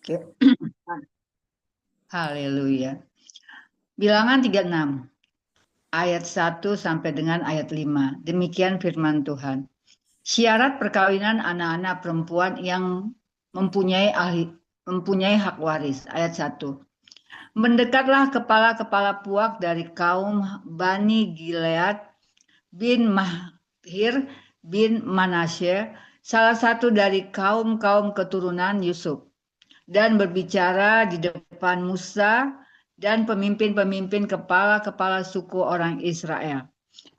Oke. Haleluya. Bilangan 36 ayat 1 sampai dengan ayat 5. Demikian firman Tuhan. Syarat perkawinan anak-anak perempuan yang mempunyai hak waris. Ayat 1. Mendekatlah kepala-kepala puak dari kaum Bani Gilead bin Mahir bin Manasye, salah satu dari kaum-kaum keturunan Yusuf, dan berbicara di depan Musa dan pemimpin-pemimpin kepala-kepala suku orang Israel.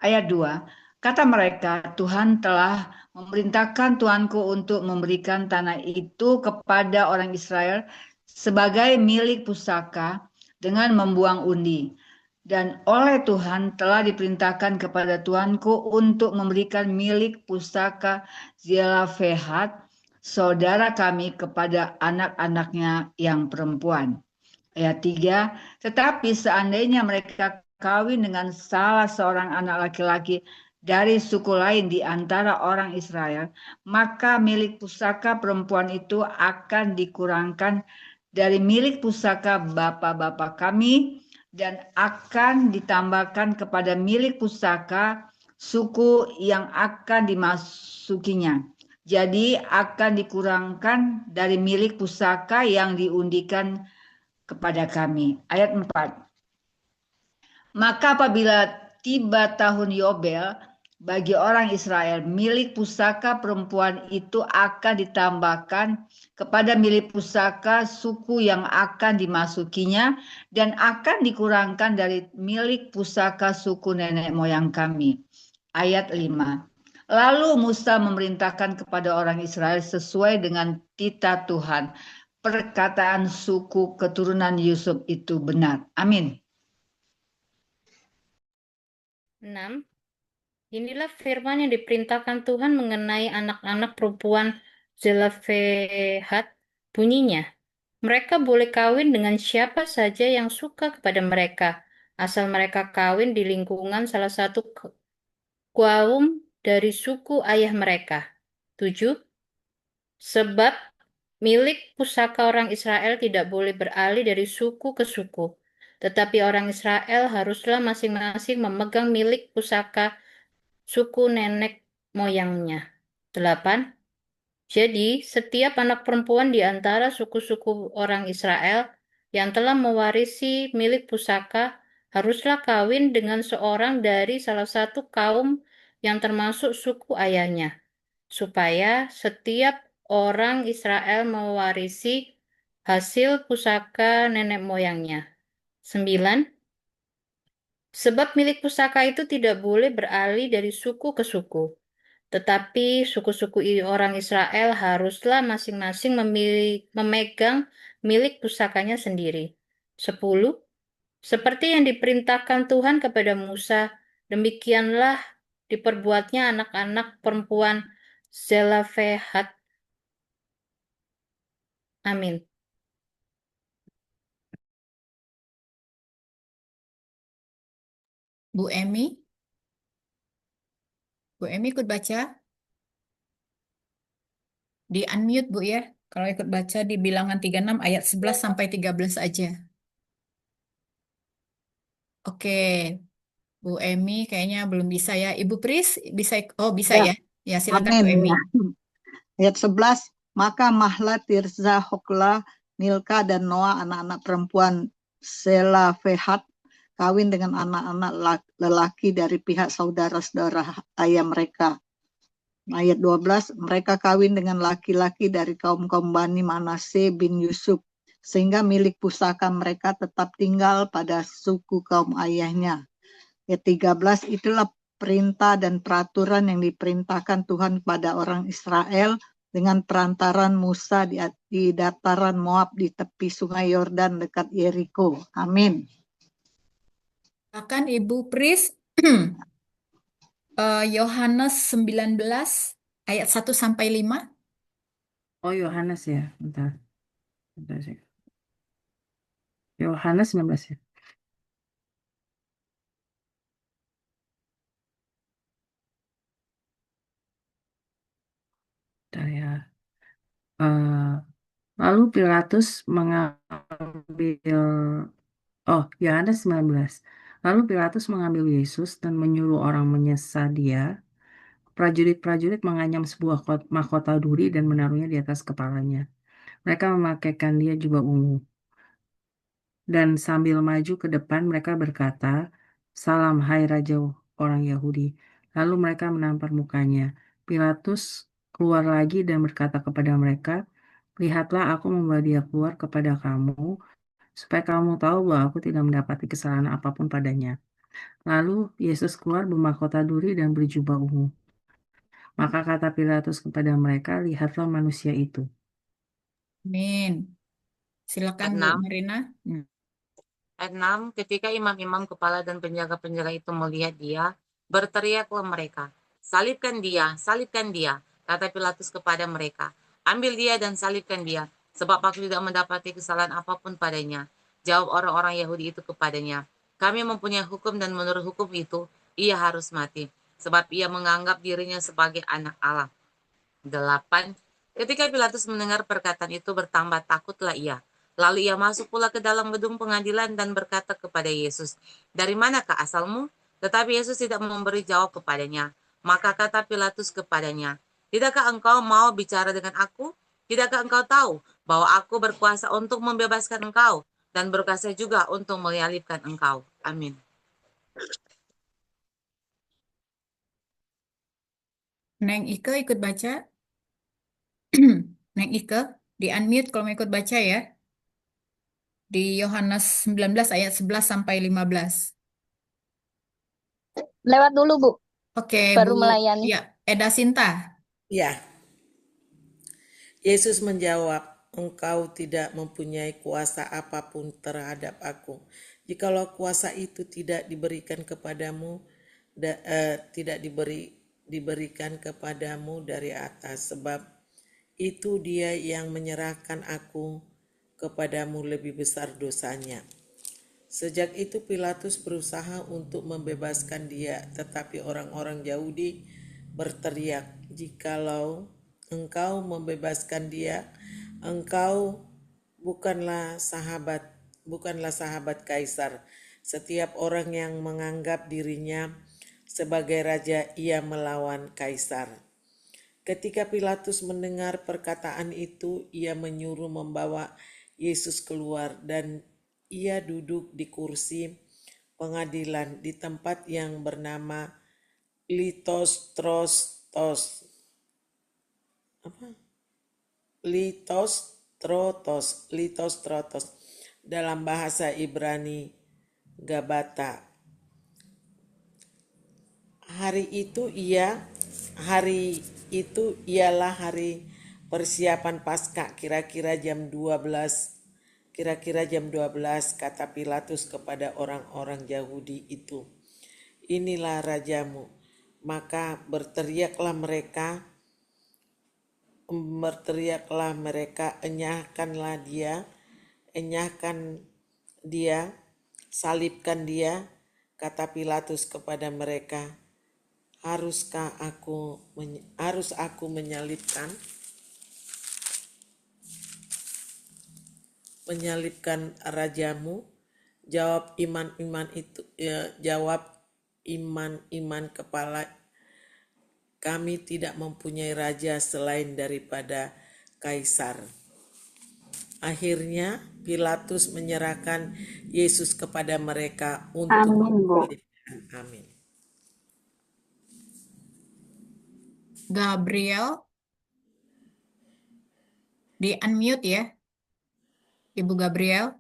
Ayat 2, kata mereka, Tuhan telah memerintahkan tuanku untuk memberikan tanah itu kepada orang Israel sebagai milik pusaka dengan membuang undi. Dan oleh Tuhan telah diperintahkan kepada tuanku untuk memberikan milik pusaka Zelafehat, saudara kami, kepada anak-anaknya yang perempuan. Ayat 3, tetapi seandainya mereka kawin dengan salah seorang anak laki-laki dari suku lain di antara orang Israel, maka milik pusaka perempuan itu akan dikurangkan dari milik pusaka bapak-bapak kami dan akan ditambahkan kepada milik pusaka suku yang akan dimasukinya. Jadi akan dikurangkan dari milik pusaka yang diundikan kepada kami. Ayat 4. Maka apabila tiba tahun Yobel, bagi orang Israel, milik pusaka perempuan itu akan ditambahkan kepada milik pusaka suku yang akan dimasukinya dan akan dikurangkan dari milik pusaka suku nenek moyang kami. Ayat 5. Lalu Musa memerintahkan kepada orang Israel sesuai dengan titah Tuhan. Perkataan suku keturunan Yusuf itu benar. Amin. 6. Inilah firman yang diperintahkan Tuhan mengenai anak-anak perempuan Zelafehat. Bunyinya, mereka boleh kawin dengan siapa saja yang suka kepada mereka, asal mereka kawin di lingkungan salah satu kaum dari suku ayah mereka. 7. Sebab milik pusaka orang Israel tidak boleh beralih dari suku ke suku, tetapi orang Israel haruslah masing-masing memegang milik pusaka suku nenek moyangnya. 8. Jadi, setiap anak perempuan di antara suku-suku orang Israel yang telah mewarisi milik pusaka haruslah kawin dengan seorang dari salah satu kaum yang termasuk suku ayahnya, supaya setiap orang Israel mewarisi hasil pusaka nenek moyangnya. 9. Sebab milik pusaka itu tidak boleh beralih dari suku ke suku, tetapi suku-suku orang Israel haruslah masing-masing memegang milik pusakanya sendiri. 10. Seperti yang diperintahkan Tuhan kepada Musa, demikianlah diperbuatnya anak-anak perempuan Zelafehat. Amin. Bu Emi, Bu Emi ikut baca? Di unmute Bu ya. Kalau ikut baca di bilangan 36 ayat 11 sampai 13 aja. Oke, Bu Emi kayaknya belum bisa ya. Ibu Pris bisa, oh bisa Ya, ya. Ya silakan Bu amin. Emi. Ayat 11, maka Mahla, Tirza, Hokla, Milka, dan Noah, anak-anak perempuan Selafehat, kawin dengan anak-anak lelaki dari pihak saudara-saudara ayah mereka. Ayat 12, mereka kawin dengan laki-laki dari kaum-kaum Bani Manase bin Yusuf, sehingga milik pusaka mereka tetap tinggal pada suku kaum ayahnya. Ayat 13, itulah perintah dan peraturan yang diperintahkan Tuhan kepada orang Israel dengan perantaran Musa di dataran Moab di tepi sungai Yordan dekat Yeriko. Amin. Akan Ibu Pris, Yohanes 19 ayat 1 sampai 5. Oh, Yohanes ya. Bentar. Bentar sih. Yohanes 19 ya. Bentar ya. Lalu Pilatus mengambil, Yohanes 19. Lalu Pilatus mengambil Yesus dan menyuruh orang menyesah dia. Prajurit-prajurit menganyam sebuah mahkota duri dan menaruhnya di atas kepalanya. Mereka memakaikan dia jubah ungu. Dan sambil maju ke depan mereka berkata, "Salam, hai Raja orang Yahudi." Lalu mereka menampar mukanya. Pilatus keluar lagi dan berkata kepada mereka, "Lihatlah, aku membawa dia keluar kepada kamu, supaya kamu tahu bahwa aku tidak mendapati kesalahan apapun padanya." Lalu Yesus keluar bermahkota duri dan berjubah ungu. Maka kata Pilatus kepada mereka, "Lihatlah manusia itu." Amin. Silakan Bu 6. Marina. Ayat 6, ketika imam-imam kepala dan penjaga-penjaga itu melihat dia, berteriaklah mereka, salibkan dia, kata Pilatus kepada mereka. Ambil dia dan salibkan dia, sebab aku tidak mendapati kesalahan apapun padanya. Jawab orang-orang Yahudi itu kepadanya, kami mempunyai hukum dan menurut hukum itu, ia harus mati, sebab ia menganggap dirinya sebagai anak Allah. 8. Ketika Pilatus mendengar perkataan itu bertambah takutlah ia. Lalu ia masuk pula ke dalam gedung pengadilan dan berkata kepada Yesus, "Dari manakah asalmu?" Tetapi Yesus tidak memberi jawab kepadanya. Maka kata Pilatus kepadanya, "Tidakkah engkau mau bicara dengan aku? Tidakkah engkau tahu bahwa aku berkuasa untuk membebaskan engkau dan berkuasa juga untuk menyalibkan engkau?" Amin. Neng Ike ikut baca. Neng Ike, di unmute kalau mau ikut baca ya. Di Yohanes 19 ayat 11 sampai 15. Lewat dulu, Bu. Oke, Baru Bu. melayani. Ya, Eda Sinta. Ya, Yesus menjawab, "Engkau tidak mempunyai kuasa apapun terhadap aku. Jikalau kuasa itu tidak diberikan kepadamu, tidak diberikan kepadamu dari atas, sebab itu dia yang menyerahkan aku kepadamu lebih besar dosanya." Sejak itu Pilatus berusaha untuk membebaskan dia, tetapi orang-orang Yahudi berteriak, "Jikalau engkau membebaskan dia, engkau bukanlah sahabat Kaisar. Setiap orang yang menganggap dirinya sebagai raja, ia melawan Kaisar." Ketika Pilatus mendengar perkataan itu, ia menyuruh membawa Yesus keluar dan ia duduk di kursi pengadilan di tempat yang bernama Litostrotos dalam bahasa Ibrani Gabata. Hari itu ialah hari persiapan Paskah, kira-kira jam 12, kata Pilatus kepada orang-orang Yahudi itu, "Inilah rajamu." Maka berteriaklah mereka, enyahkan dia, salibkan dia. Kata Pilatus kepada mereka, harus aku menyalibkan rajamu? Jawab iman-iman kepala, "Kami tidak mempunyai raja selain daripada Kaisar." Akhirnya Pilatus menyerahkan Yesus kepada mereka untuk Amin, Bu. disalibkan. Amin. Gabriel, di unmute ya. Ibu Gabriel.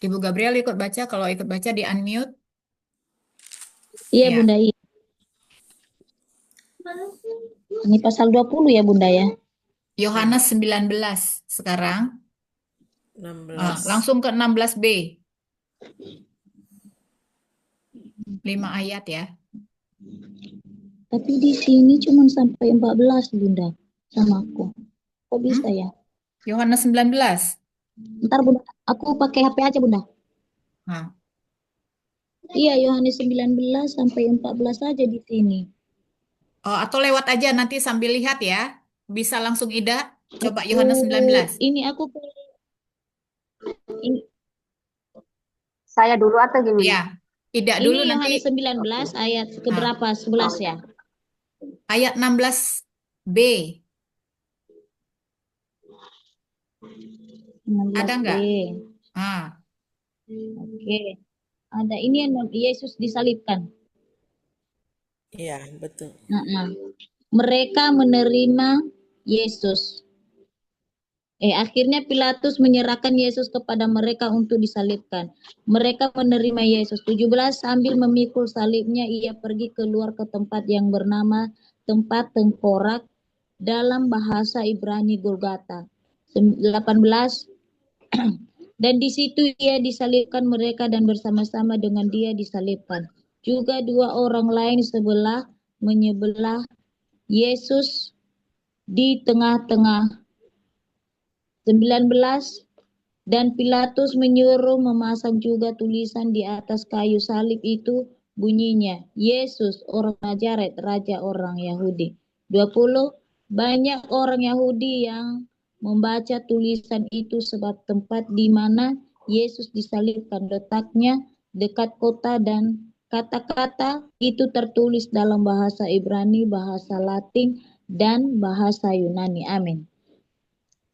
Ibu Gabriel ikut baca, kalau ikut baca di unmute. Iya, Ya. Bunda. Iya. Ini pasal 20 ya, Bunda ya. Yohanes 19 sekarang. 16. Langsung ke 16b. 5 ayat ya. Tapi di sini cuma sampai 14, Bunda, sama aku. Kok bisa ya? Yohanes 19. Ntar, Bunda, aku pakai HP aja, Bunda. Nah, Iya, Yohanes 19 sampai 14 aja di sini. atau lewat aja nanti sambil lihat ya. Bisa langsung Ida. Coba Yohanes 19. Ini aku ini, Saya dulu atau gimana? Ya, tidak dulu ini nanti Yohanes 19 ayat ah, keberapa? 11 ya. ayat 16b. Ada 16b. nggak? Ah, Oke. Ada ini yang Yesus disalibkan. Iya, betul. Mereka menerima Yesus. Akhirnya Pilatus menyerahkan Yesus kepada mereka untuk disalibkan. Mereka menerima Yesus. 17 sambil memikul salibnya, ia pergi keluar ke tempat yang bernama tempat tengkorak, dalam bahasa Ibrani Golgata. 18 dan di situ ia disalibkan mereka dan bersama-sama dengan dia disalibkan. Juga dua orang lain sebelah menyebelah Yesus di tengah-tengah. 19 dan Pilatus menyuruh memasang juga tulisan di atas kayu salib itu, bunyinya, Yesus orang Nazaret, Raja orang Yahudi. 20 banyak orang Yahudi yang membaca tulisan itu sebab tempat di mana Yesus disalibkan letaknya dekat kota dan kata-kata itu tertulis dalam bahasa Ibrani, bahasa Latin, dan bahasa Yunani. Amin.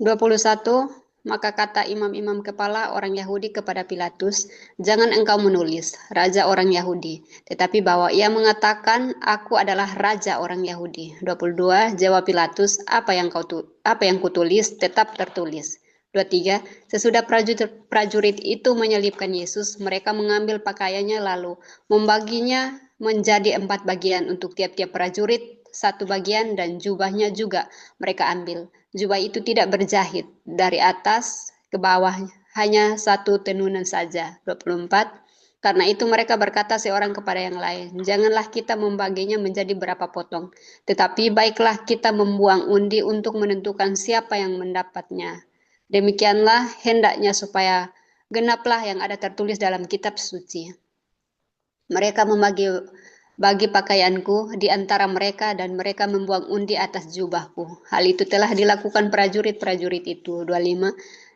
21. Maka kata imam-imam kepala orang Yahudi kepada Pilatus, "Jangan engkau menulis, Raja orang Yahudi, tetapi bahwa ia mengatakan, Aku adalah Raja orang Yahudi." 22. Jawab Pilatus, apa yang kutulis tetap tertulis. 23. Sesudah prajurit itu menyelibkan Yesus, mereka mengambil pakaiannya lalu membaginya menjadi 4 bagian untuk tiap-tiap prajurit, 1 bagian, dan jubahnya juga mereka ambil. Jubah itu tidak berjahit, dari atas ke bawah hanya 1 tenunan saja. 24. Karena itu mereka berkata seorang kepada yang lain, janganlah kita membaginya menjadi berapa potong, tetapi baiklah kita membuang undi untuk menentukan siapa yang mendapatnya. Demikianlah hendaknya supaya genaplah yang ada tertulis dalam kitab suci. Mereka bagi pakaianku di antara mereka dan mereka membuang undi atas jubahku. Hal itu telah dilakukan prajurit-prajurit itu. 25.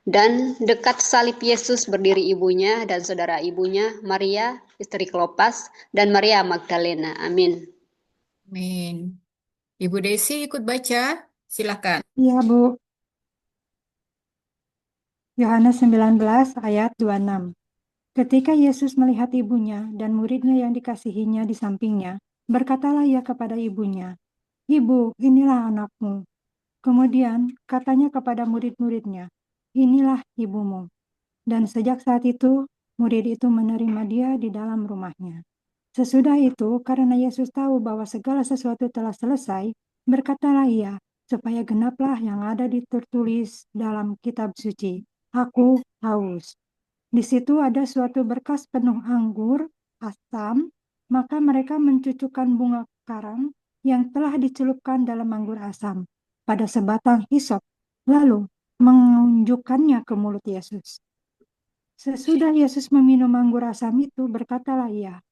Dan dekat salib Yesus berdiri ibunya dan saudara ibunya, Maria, istri Klopas, dan Maria Magdalena. Amin. amin. Ibu Desi ikut baca, silakan. Iya, Bu. Yohanes 19 ayat 26. Ketika Yesus melihat ibunya dan muridnya yang dikasihinya di sampingnya, berkatalah ia kepada ibunya, "Ibu, inilah anakmu." Kemudian katanya kepada murid-muridnya, "Inilah ibumu." Dan sejak saat itu, murid itu menerima dia di dalam rumahnya. Sesudah itu, karena Yesus tahu bahwa segala sesuatu telah selesai, berkatalah ia, supaya genaplah yang ada tertulis dalam kitab suci, "Aku haus." Di situ ada suatu berkas penuh anggur, asam, maka mereka mencucukkan bunga karang yang telah dicelupkan dalam anggur asam pada sebatang hisop, lalu menunjukkannya ke mulut Yesus. Sesudah Yesus meminum anggur asam itu, berkatalah ia,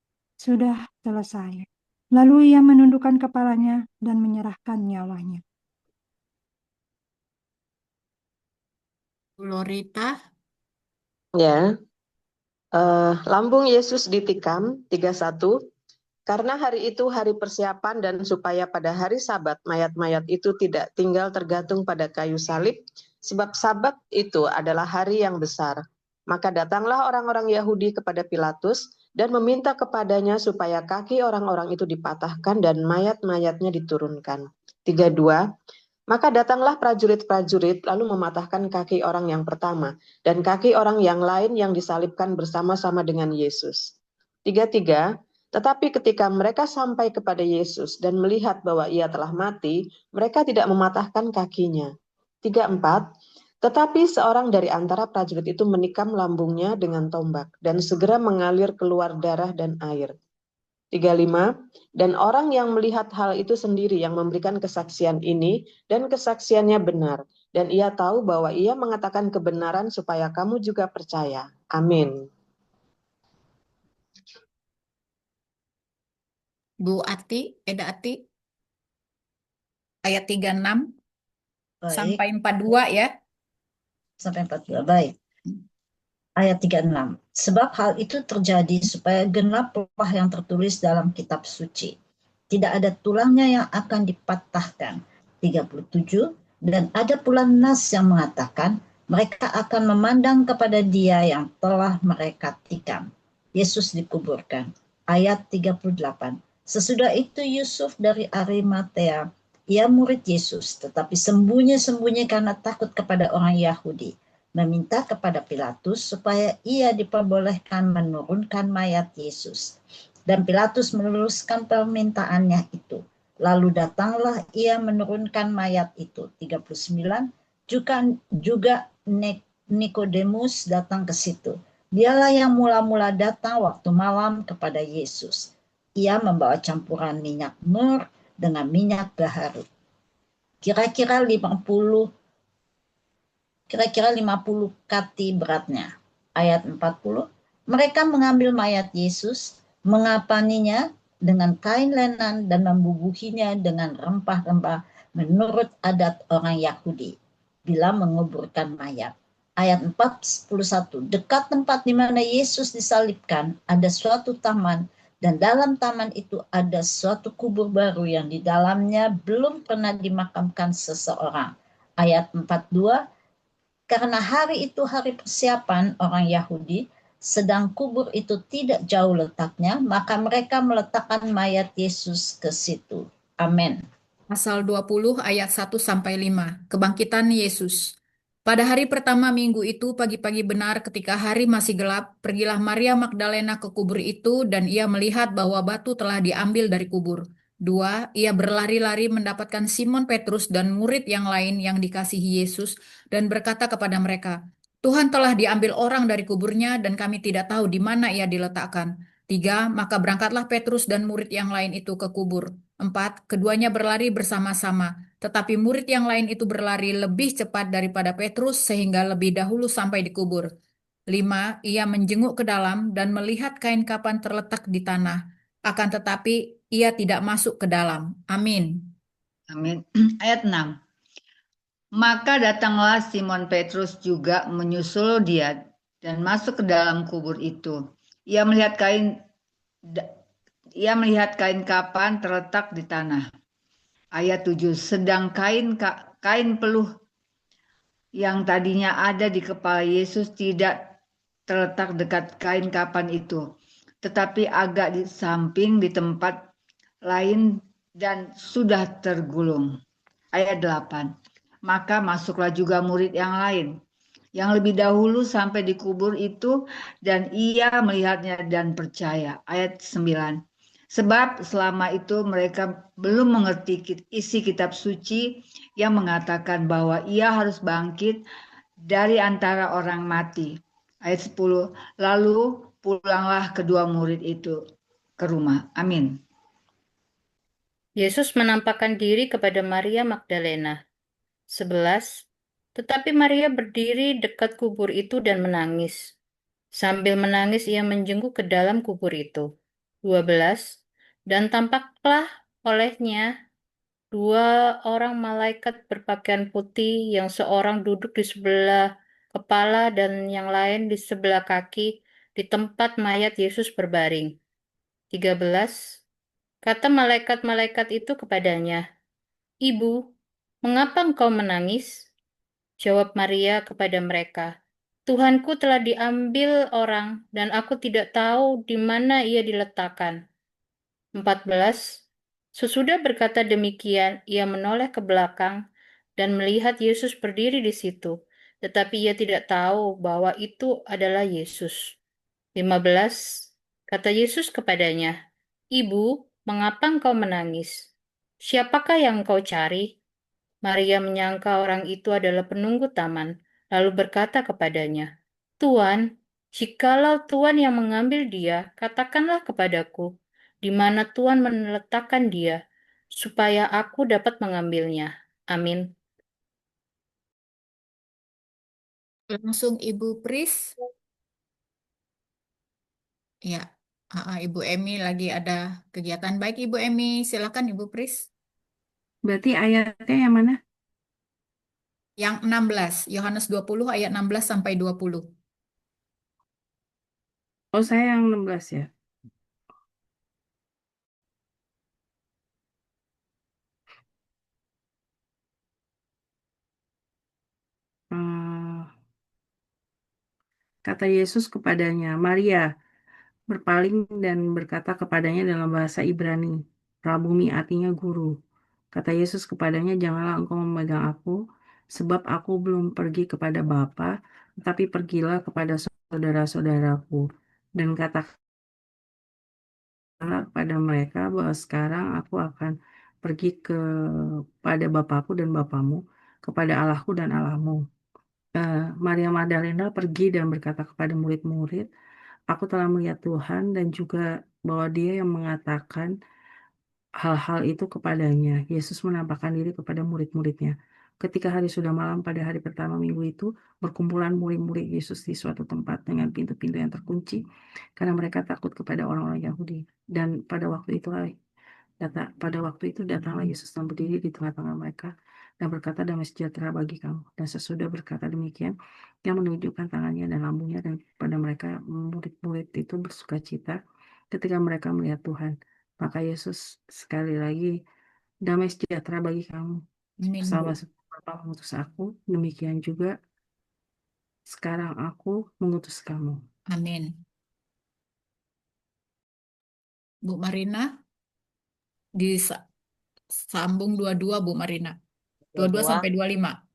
"Sudah selesai." Lalu ia menundukkan kepalanya dan menyerahkan nyawanya. Lorita, Ya, lambung Yesus ditikam 31. Karena hari itu hari persiapan dan supaya pada hari Sabat mayat-mayat itu tidak tinggal tergantung pada kayu salib, sebab Sabat itu adalah hari yang besar. Maka datanglah orang-orang Yahudi kepada Pilatus dan meminta kepadanya supaya kaki orang-orang itu dipatahkan dan mayat-mayatnya diturunkan. 32. Maka datanglah prajurit-prajurit lalu mematahkan kaki orang yang pertama dan kaki orang yang lain yang disalibkan bersama-sama dengan Yesus. 33. Tetapi ketika mereka sampai kepada Yesus dan melihat bahwa ia telah mati, mereka tidak mematahkan kakinya. 34. Tetapi seorang dari antara prajurit itu menikam lambungnya dengan tombak dan segera mengalir keluar darah dan air. 35. Dan orang yang melihat hal itu sendiri yang memberikan kesaksian ini dan kesaksiannya benar. Dan ia tahu bahwa ia mengatakan kebenaran supaya kamu juga percaya. Amin. Bu Ati, Eda Ati, ayat 36. Baik, sampai 42 ya. sampai 42. Baik. Ayat 36. Sebab hal itu terjadi supaya genaplah yang tertulis dalam kitab suci. Tidak ada tulangnya yang akan dipatahkan. 37. Dan ada pula nas yang mengatakan, mereka akan memandang kepada dia yang telah mereka tikam. Yesus dikuburkan. Ayat 38. Sesudah itu Yusuf dari Arimatea, ia murid Yesus, tetapi sembunyi-sembunyi karena takut kepada orang Yahudi, meminta kepada Pilatus supaya ia diperbolehkan menurunkan mayat Yesus. Dan Pilatus meneruskan permintaannya itu. Lalu datanglah ia menurunkan mayat itu. 39. Juga Nikodemus datang ke situ. Dialah yang mula-mula datang waktu malam kepada Yesus. Ia membawa campuran minyak mur dengan minyak gaharu. Kira-kira 50 kati beratnya. Ayat 40. Mereka mengambil mayat Yesus, mengapaninya dengan kain lenan dan membubuhinya dengan rempah-rempah menurut adat orang Yahudi bila menguburkan mayat. Ayat 41. Dekat tempat di mana Yesus disalibkan ada suatu taman, dan dalam taman itu ada suatu kubur baru yang di dalamnya belum pernah dimakamkan seseorang. Ayat 42. Karena hari itu hari persiapan orang Yahudi, sedang kubur itu tidak jauh letaknya, maka mereka meletakkan mayat Yesus ke situ. Amin. Pasal 20 ayat 1 sampai 5. Kebangkitan Yesus. Pada hari pertama minggu itu pagi-pagi benar ketika hari masih gelap, pergilah Maria Magdalena ke kubur itu dan ia melihat bahwa batu telah diambil dari kubur. 2. Ia berlari-lari mendapatkan Simon Petrus dan murid yang lain yang dikasihi Yesus dan berkata kepada mereka, Tuhan telah diambil orang dari kuburnya dan kami tidak tahu di mana ia diletakkan. 3. Maka berangkatlah Petrus dan murid yang lain itu ke kubur. 4. Keduanya berlari bersama-sama, tetapi murid yang lain itu berlari lebih cepat daripada Petrus sehingga lebih dahulu sampai di kubur. 5. Ia menjenguk ke dalam dan melihat kain kapan terletak di tanah. Akan tetapi ia tidak masuk ke dalam. Amin. Amin. Ayat 6. Maka datanglah Simon Petrus juga menyusul dia dan masuk ke dalam kubur itu. Ia melihat kain kapan terletak di tanah. Ayat 7. Sedang kain peluh yang tadinya ada di kepala Yesus tidak terletak dekat kain kapan itu, tetapi agak di samping di tempat lain dan sudah tergulung. Ayat 8. Maka masuklah juga murid yang lain, yang lebih dahulu sampai di kubur itu, dan ia melihatnya dan percaya. Ayat 9. Sebab selama itu mereka belum mengerti isi kitab suci yang mengatakan bahwa ia harus bangkit dari antara orang mati. Ayat 10. Lalu pulanglah kedua murid itu ke rumah. Amin. Yesus menampakkan diri kepada Maria Magdalena. 11. Tetapi Maria berdiri dekat kubur itu dan menangis. Sambil menangis ia menjenguk ke dalam kubur itu. 12. Dan tampaklah olehnya dua orang malaikat berpakaian putih, yang seorang duduk di sebelah kepala dan yang lain di sebelah kaki di tempat mayat Yesus berbaring. 13. Kata malaikat-malaikat itu kepadanya, Ibu, mengapa engkau menangis? Jawab Maria kepada mereka, Tuhanku telah diambil orang dan aku tidak tahu di mana ia diletakkan. 14. Sesudah berkata demikian, ia menoleh ke belakang dan melihat Yesus berdiri di situ, tetapi ia tidak tahu bahwa itu adalah Yesus. 15. Kata Yesus kepadanya, Ibu, mengapa engkau menangis? Siapakah yang engkau cari? Maria menyangka orang itu adalah penunggu taman, lalu berkata kepadanya, Tuan, jikalau Tuan yang mengambil dia, katakanlah kepadaku, di mana Tuan meletakkan dia, supaya aku dapat mengambilnya. Amin. Langsung Ibu Pris. Ya, Ibu Emi lagi ada kegiatan. Baik Ibu Emi, silakan Ibu Pris. Berarti ayatnya yang mana? Yang 16, Yohanes 20 ayat 16 sampai 20. Oh, saya yang 16 ya. Kata Yesus kepadanya, Maria, berpaling dan berkata kepadanya dalam bahasa Ibrani, Rabuni artinya guru. Kata Yesus kepadanya, janganlah engkau memegang aku, sebab aku belum pergi kepada Bapa, tetapi pergilah kepada saudara-saudaraku. Dan katakanlah kepada mereka bahwa sekarang aku akan pergi kepada Bapakku dan Bapamu, kepada Allahku dan Allahmu. Maria Magdalena pergi dan berkata kepada murid-murid, aku telah melihat Tuhan, dan juga bahwa Dia yang mengatakan hal-hal itu kepadanya. Yesus menampakkan diri kepada murid-muridnya. Ketika hari sudah malam pada hari pertama minggu itu, berkumpulan murid-murid Yesus di suatu tempat dengan pintu-pintu yang terkunci, karena mereka takut kepada orang-orang Yahudi. Dan pada waktu itu datanglah Yesus dan berdiri di tengah-tengah mereka dan berkata, damai sejahtera bagi kamu. Dan sesudah berkata demikian, Dia menunjukkan tangannya dan lambungnya, dan pada mereka murid-murid itu bersukacita ketika mereka melihat Tuhan. Maka Yesus sekali lagi, damai sejahtera bagi kamu. Amin, Bu. Sama seperti Bapa mengutus aku, demikian juga sekarang aku mengutus kamu. Amin. Bu Marina, disambung 22, Bu Marina. 22 sampai 25.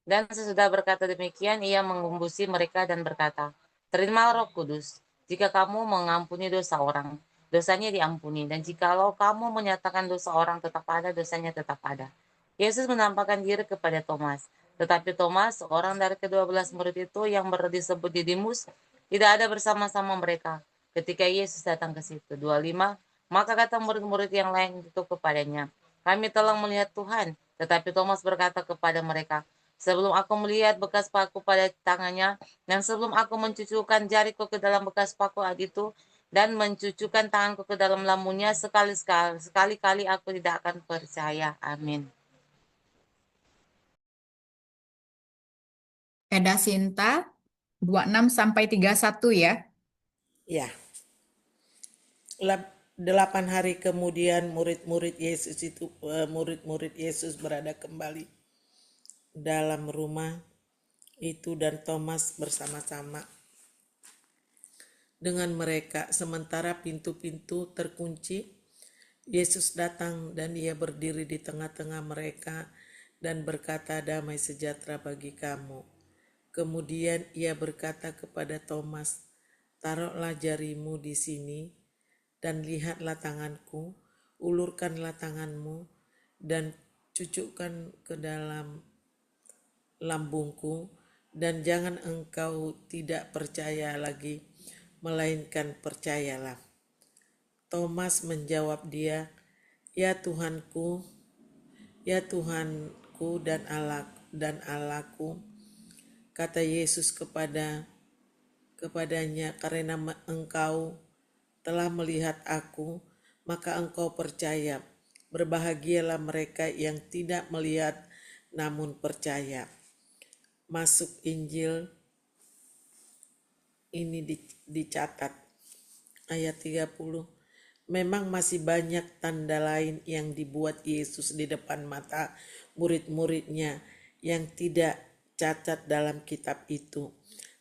Dan sesudah berkata demikian, ia mengembusi mereka dan berkata, terimalah Roh Kudus. Jika kamu mengampuni dosa orang, dosanya diampuni. Dan jikalau kamu menyatakan dosa orang tetap ada, dosanya tetap ada. Yesus menampakkan diri kepada Thomas. Tetapi Thomas, seorang dari ke-12 murid itu yang disebut Didimus, tidak ada bersama-sama mereka ketika Yesus datang ke situ. 25, maka kata murid-murid yang lain itu kepadanya, kami telah melihat Tuhan. Tetapi Thomas berkata kepada mereka, sebelum aku melihat bekas paku pada tangannya, dan sebelum aku mencucukkan jariku ke dalam bekas paku itu, dan mencucukkan tanganku ke dalam lambungnya, sekali-kali aku tidak akan percaya. Amin. Eda Sinta, 26 sampai 31 ya. Ya. 8 hari kemudian murid-murid Yesus berada kembali dalam rumah itu, dan Thomas bersama-sama dengan mereka. Sementara pintu-pintu terkunci, Yesus datang dan Ia berdiri di tengah-tengah mereka dan berkata, damai sejahtera bagi kamu. Kemudian Ia berkata kepada Thomas, taruhlah jarimu di sini dan lihatlah tanganku, ulurkanlah tanganmu dan cucukkan ke dalam lambungku, dan jangan engkau tidak percaya lagi, melainkan percayalah. Thomas menjawab dia, ya Tuhanku dan Allahku. Kata Yesus kepadanya, karena engkau telah melihat aku, maka engkau percaya. Berbahagialah mereka yang tidak melihat namun percaya. Masuk Injil ini dicatat. Ayat 30. Memang masih banyak tanda lain yang dibuat Yesus di depan mata murid-muridnya yang tidak catat dalam kitab itu.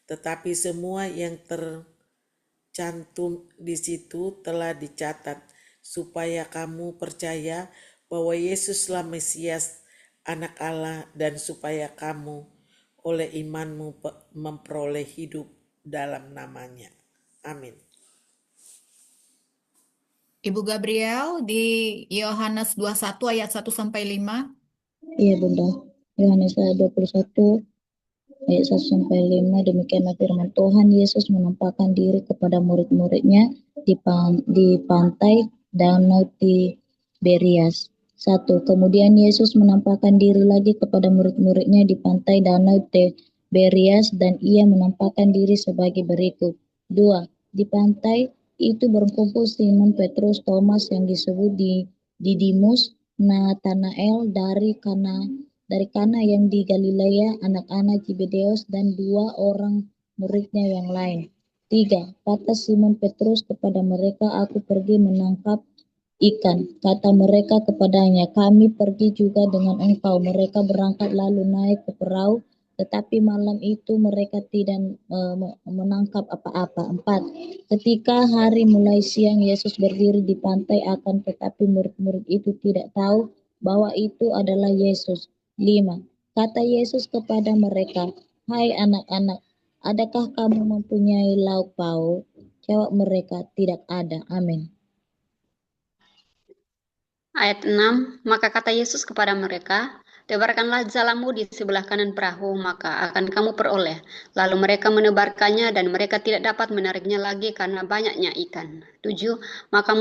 Tetapi semua yang tercantum di situ telah dicatat, supaya kamu percaya bahwa Yesuslah Mesias, Anak Allah, dan supaya kamu oleh imanmu memperoleh hidup dalam namanya. Amin. Ibu Gabriel di Yohanes 21 ayat 1 sampai 5. Iya Bunda. Yohanes 21 ayat 1 sampai 5, demikianlah firman Tuhan. Yesus menampakkan diri kepada murid-muridnya di pantai Danau Tiberias. 1. Kemudian Yesus menampakkan diri lagi kepada murid-muridnya di pantai Danau Tiberias, dan ia menampakkan diri sebagai berikut. 2. Di pantai itu berkumpul Simon Petrus, Thomas yang disebut Didimus, Nathanael dari Kana dari Kana yang di Galilea, anak-anak Zebedeus, dan 2 orang muridnya yang lain. 3. Kata Simon Petrus kepada mereka, aku pergi menangkap ikan. Kata mereka kepadanya, kami pergi juga dengan engkau. Mereka berangkat lalu naik ke perahu, tetapi malam itu mereka tidak menangkap apa-apa. 4. Ketika hari mulai siang, Yesus berdiri di pantai, akan tetapi murid-murid itu tidak tahu bahwa itu adalah Yesus. 5. Kata Yesus kepada mereka, hai anak-anak, adakah kamu mempunyai lauk pauk? Jawab mereka, tidak ada. Amin. Ayat 6, maka kata Yesus kepada mereka, tebarkanlah jalamu di sebelah kanan perahu, maka akan kamu peroleh. Lalu mereka menebarkannya dan mereka tidak dapat menariknya lagi karena banyaknya ikan. 7, maka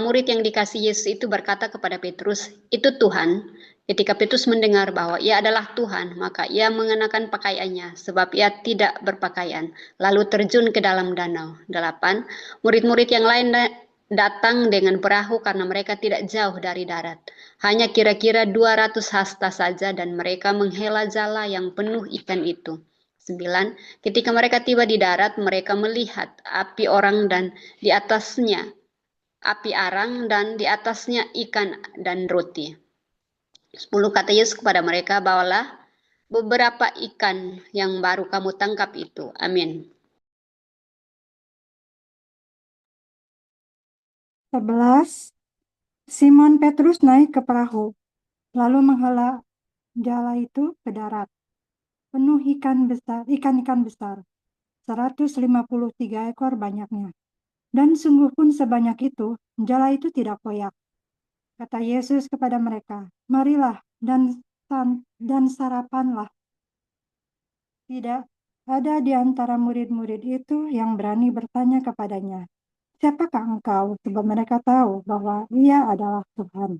murid yang dikasih Yesus itu berkata kepada Petrus, itu Tuhan. Ketika Petrus mendengar bahwa ia adalah Tuhan, maka ia mengenakan pakaiannya, sebab ia tidak berpakaian, lalu terjun ke dalam danau. 8, murid-murid yang lain datang dengan perahu karena mereka tidak jauh dari darat. Hanya kira-kira 200 hasta saja dan mereka menghela jala yang penuh ikan itu. 9, ketika mereka tiba di darat, mereka melihat api orang dan di atasnya api arang dan di atasnya ikan dan roti. 10, kata Yesus kepada mereka, bawalah beberapa ikan yang baru kamu tangkap itu. Amin. 11. Simon Petrus naik ke perahu, lalu menghela jala itu ke darat, penuh ikan-ikan besar, 153 ekor banyaknya. Dan sungguh pun sebanyak itu, jala itu tidak koyak. Kata Yesus kepada mereka, marilah dan sarapanlah. Tidak ada di antara murid-murid itu yang berani bertanya kepadanya, siapakah engkau? Sebab mereka tahu bahwa ia adalah Tuhan.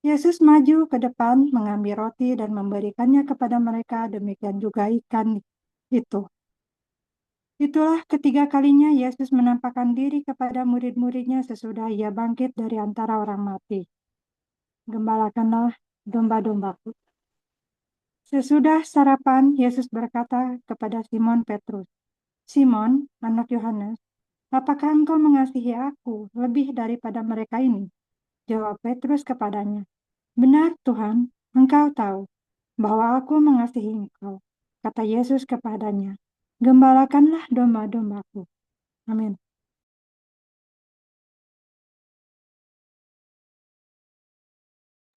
Yesus maju ke depan, mengambil roti dan memberikannya kepada mereka, demikian juga ikan itu. Itulah ketiga kalinya Yesus menampakkan diri kepada murid-muridnya sesudah ia bangkit dari antara orang mati. Gembalakanlah domba-dombaku. Sesudah sarapan, Yesus berkata kepada Simon Petrus, Simon, anak Yohanes, apakah engkau mengasihi aku lebih daripada mereka ini? Jawab Petrus kepadanya, benar Tuhan, engkau tahu bahwa aku mengasihi engkau. Kata Yesus kepadanya, gembalakanlah domba-dombaku. Amin.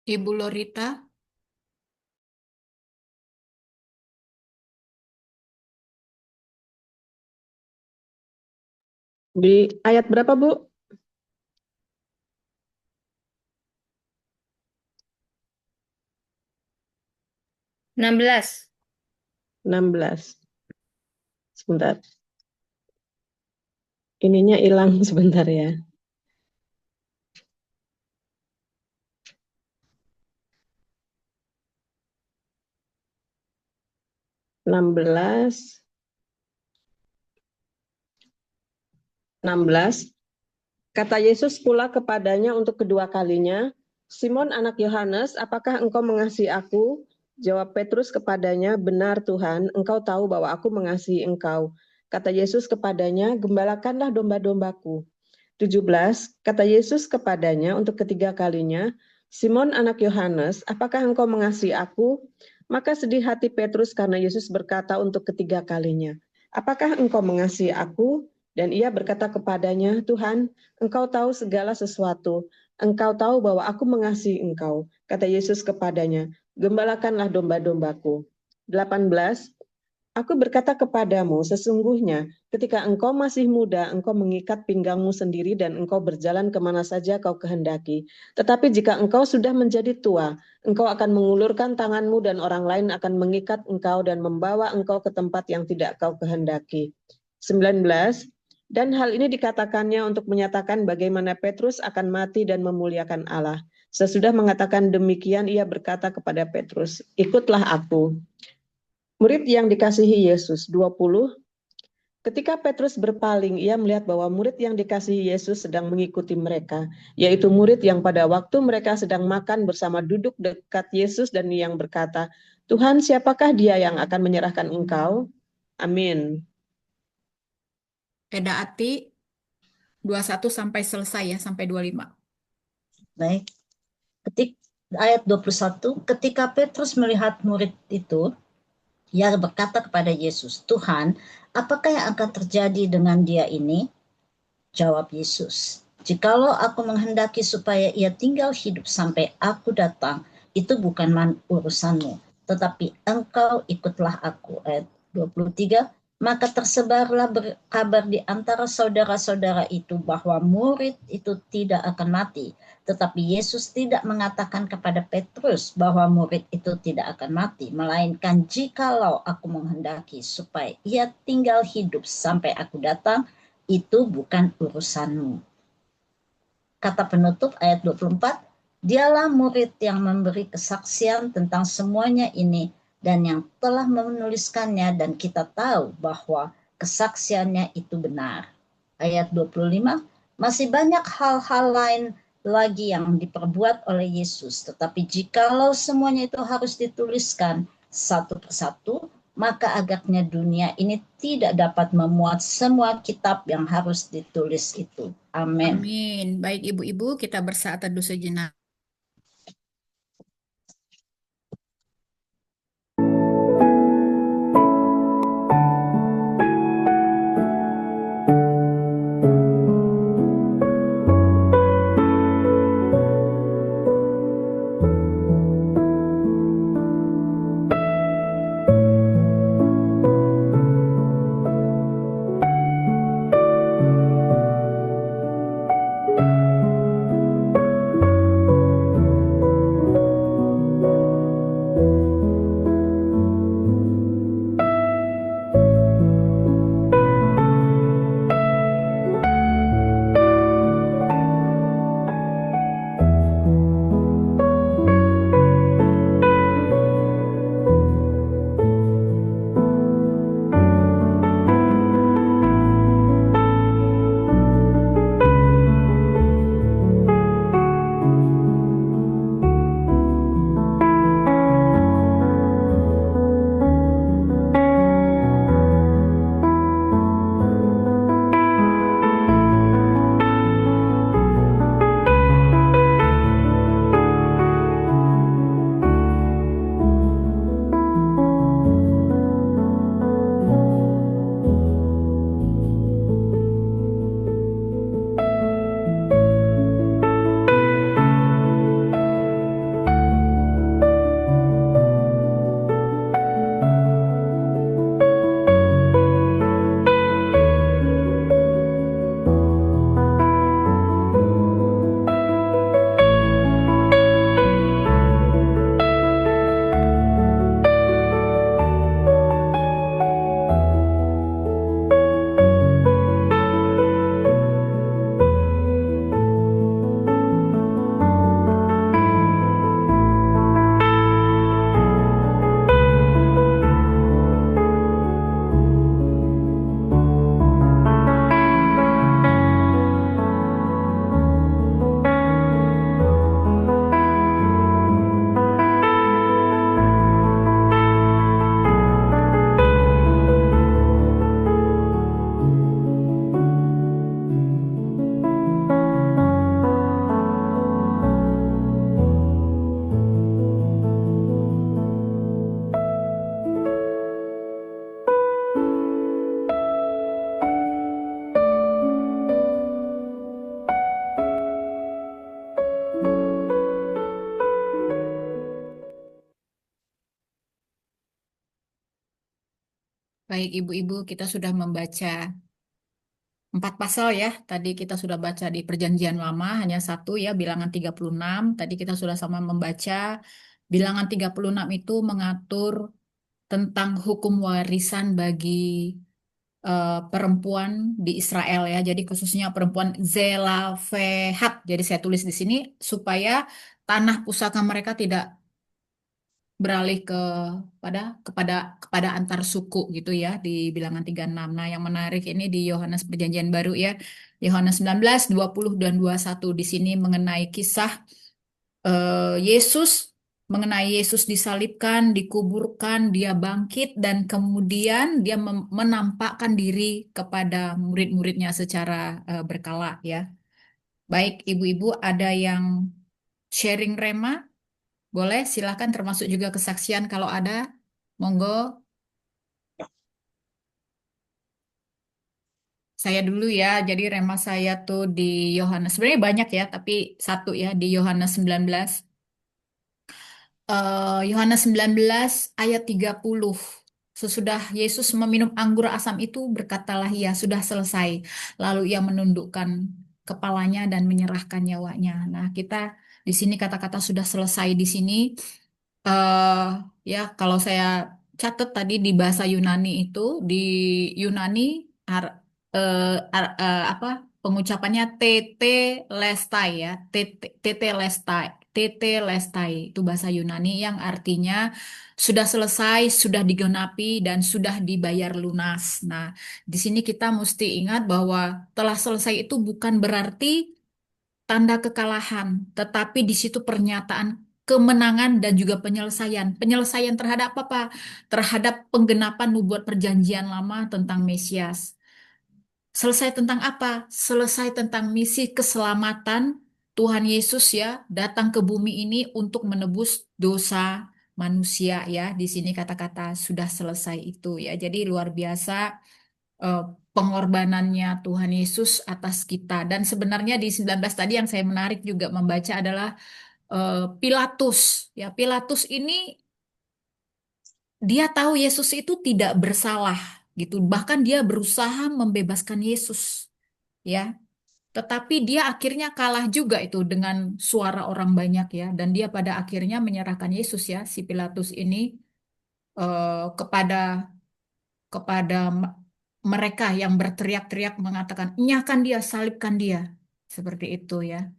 Ibu Lorita, Di ayat berapa, Bu? 16. 16. Sebentar. Ininya hilang sebentar ya. Enam belas. Kata Yesus pula kepadanya untuk kedua kalinya, Simon anak Yohanes, apakah engkau mengasihi aku? Jawab Petrus kepadanya, benar Tuhan, engkau tahu bahwa aku mengasihi engkau. Kata Yesus kepadanya, gembalakanlah domba-dombaku. 17, kata Yesus kepadanya untuk ketiga kalinya, Simon anak Yohanes, apakah engkau mengasihi aku? Maka sedih hati Petrus karena Yesus berkata untuk ketiga kalinya, apakah engkau mengasihi aku? Dan ia berkata kepadanya, Tuhan, engkau tahu segala sesuatu. Engkau tahu bahwa aku mengasihi engkau. Kata Yesus kepadanya, gembalakanlah domba-dombaku. 18, aku berkata kepadamu, sesungguhnya ketika engkau masih muda, engkau mengikat pinggangmu sendiri dan engkau berjalan kemana saja kau kehendaki. Tetapi jika engkau sudah menjadi tua, engkau akan mengulurkan tanganmu dan orang lain akan mengikat engkau dan membawa engkau ke tempat yang tidak kau kehendaki. 19, dan hal ini dikatakannya untuk menyatakan bagaimana Petrus akan mati dan memuliakan Allah. Sesudah mengatakan demikian, ia berkata kepada Petrus, ikutlah aku. Murid yang dikasihi Yesus, 20. Ketika Petrus berpaling, ia melihat bahwa murid yang dikasihi Yesus sedang mengikuti mereka, yaitu murid yang pada waktu mereka sedang makan bersama duduk dekat Yesus dan yang berkata, Tuhan, siapakah dia yang akan menyerahkan engkau? Amin. Eda Ati 21 sampai selesai ya, sampai 25. Baik. Ayat 21, ketika Petrus melihat murid itu, ia berkata kepada Yesus, Tuhan, apakah yang akan terjadi dengan dia ini? Jawab Yesus, jikalau aku menghendaki supaya ia tinggal hidup sampai aku datang, itu bukan urusanmu, tetapi engkau ikutlah aku. Ayat 23, maka tersebarlah kabar di antara saudara-saudara itu bahwa murid itu tidak akan mati. Tetapi Yesus tidak mengatakan kepada Petrus bahwa murid itu tidak akan mati, melainkan jikalau aku menghendaki supaya ia tinggal hidup sampai aku datang, itu bukan urusanmu. Kata penutup ayat 24, dialah murid yang memberi kesaksian tentang semuanya ini dan yang telah menuliskannya, dan kita tahu bahwa kesaksiannya itu benar. Ayat 25, masih banyak hal-hal lain lagi yang diperbuat oleh Yesus, tetapi jikalau semuanya itu harus dituliskan satu persatu, maka agaknya dunia ini tidak dapat memuat semua kitab yang harus ditulis itu. Amin. Amin. Baik ibu-ibu, kita bersaat teduh sejenak. Baik ibu-ibu, kita sudah membaca 4 pasal ya. Tadi kita sudah baca di Perjanjian Lama hanya satu ya, Bilangan 36. Tadi kita sudah sama membaca Bilangan 36 itu mengatur tentang hukum warisan bagi perempuan di Israel ya. Jadi khususnya perempuan Zelafehat. Jadi saya tulis di sini supaya tanah pusaka mereka tidak beralih kepada antar suku gitu ya di Bilangan 36. Nah, yang menarik ini di Yohanes Perjanjian Baru ya. Yohanes 19, 20 dan 21 di sini mengenai kisah Yesus, mengenai Yesus disalibkan, dikuburkan, dia bangkit dan kemudian dia menampakkan diri kepada murid-muridnya secara berkala ya. Baik, ibu-ibu ada yang sharing rema? Boleh, silakan termasuk juga kesaksian kalau ada. Monggo, saya dulu ya. Jadi rema saya tuh di Yohanes. Sebenarnya banyak ya, tapi satu ya di Yohanes 19. Yohanes 19 ayat 30. Sesudah Yesus meminum anggur asam itu, berkatalah ia, sudah selesai. Lalu ia menundukkan kepalanya dan menyerahkan nyawanya. Nah, kita di sini kata-kata sudah selesai di sini eh ya kalau saya catat tadi di bahasa Yunani itu di Yunani ar- apa pengucapannya TT lestai ya TT lestai TT lestai itu bahasa Yunani yang artinya sudah selesai, sudah digenapi dan sudah dibayar lunas. Nah, di sini kita mesti ingat bahwa telah selesai itu bukan berarti tanda kekalahan, tetapi di situ pernyataan kemenangan dan juga penyelesaian. Penyelesaian terhadap apa? Terhadap penggenapan nubuat perjanjian lama tentang Mesias. Selesai tentang apa? Selesai tentang misi keselamatan Tuhan Yesus ya, datang ke bumi ini untuk menebus dosa manusia ya. Di sini kata-kata sudah selesai itu ya. Jadi luar biasa eh, pengorbanannya Tuhan Yesus atas kita. Dan sebenarnya di 19 tadi yang saya menarik juga membaca adalah Pilatus. Ya, Pilatus ini dia tahu Yesus itu tidak bersalah gitu. Bahkan dia berusaha membebaskan Yesus, ya. Tetapi dia akhirnya kalah juga itu dengan suara orang banyak ya. Dan dia pada akhirnya menyerahkan Yesus ya, si Pilatus ini kepada kepada mereka yang berteriak-teriak mengatakan, "Nyahkan dia, salibkan dia." Seperti itu ya.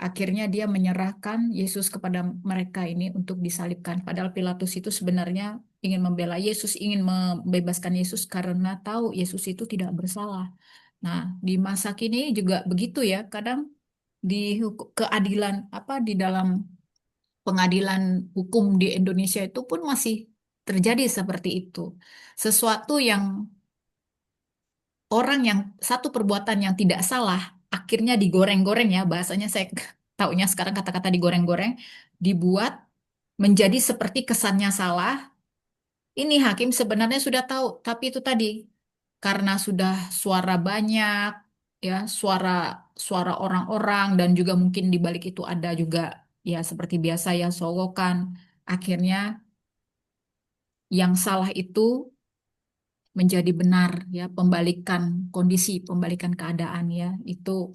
Akhirnya dia menyerahkan Yesus kepada mereka ini untuk disalibkan. Padahal Pilatus itu sebenarnya ingin membela Yesus, ingin membebaskan Yesus karena tahu Yesus itu tidak bersalah. Nah, di masa kini juga begitu ya. Kadang di keadilan apa di dalam pengadilan hukum di Indonesia itu pun masih terjadi seperti itu. Sesuatu yang orang yang satu perbuatan yang tidak salah akhirnya digoreng-goreng ya bahasanya saya taunya sekarang kata-kata digoreng-goreng dibuat menjadi seperti kesannya salah. Ini hakim sebenarnya sudah tahu, tapi itu tadi karena sudah suara banyak ya, suara suara orang-orang dan juga mungkin di balik itu ada juga ya seperti biasa ya solokan. Akhirnya yang salah itu menjadi benar ya, pembalikan kondisi, pembalikan keadaan ya. Itu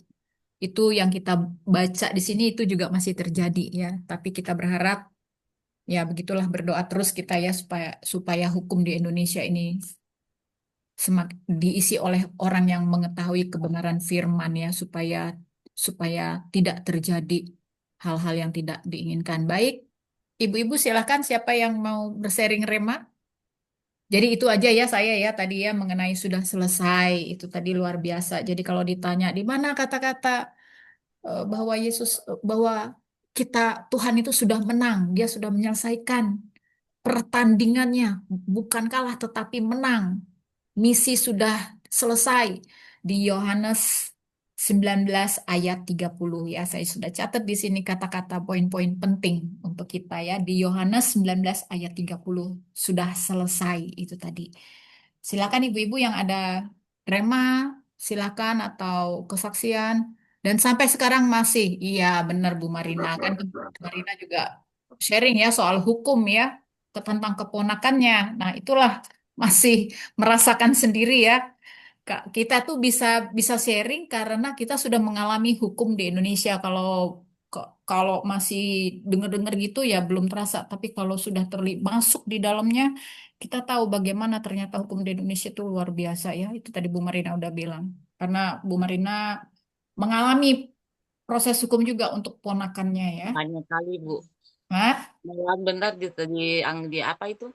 yang kita baca di sini itu juga masih terjadi ya. Tapi kita berharap ya begitulah berdoa terus kita ya supaya supaya hukum di Indonesia ini diisi oleh orang yang mengetahui kebenaran firman ya supaya supaya tidak terjadi hal-hal yang tidak diinginkan. Baik, ibu-ibu silakan siapa yang mau bersharing rema? Jadi itu aja ya saya ya tadi ya mengenai sudah selesai itu tadi luar biasa. Jadi kalau ditanya di mana kata-kata bahwa bahwa kita Tuhan itu sudah menang, Dia sudah menyelesaikan pertandingannya, bukan kalah tetapi menang. Misi sudah selesai di Yohanes 19 ayat 30 ya. Saya sudah catat di sini kata-kata poin-poin penting untuk kita ya. Di Yohanes 19 ayat 30 sudah selesai itu tadi. Silakan ibu-ibu yang ada rema, silakan atau kesaksian. Dan sampai sekarang masih, iya benar Bu Marina kan Bu Marina juga sharing ya soal hukum ya tentang keponakannya. Nah itulah masih merasakan sendiri ya. Kak, kita tuh bisa bisa sharing karena kita sudah mengalami hukum di Indonesia. Kalau masih dengar-dengar gitu ya belum terasa. Tapi kalau sudah masuk di dalamnya, kita tahu bagaimana ternyata hukum di Indonesia itu luar biasa ya. Itu tadi Bu Marina udah bilang. Karena Bu Marina mengalami proses hukum juga untuk ponakannya ya. Banyak kali, Bu. Hah? Malahan benar di apa itu?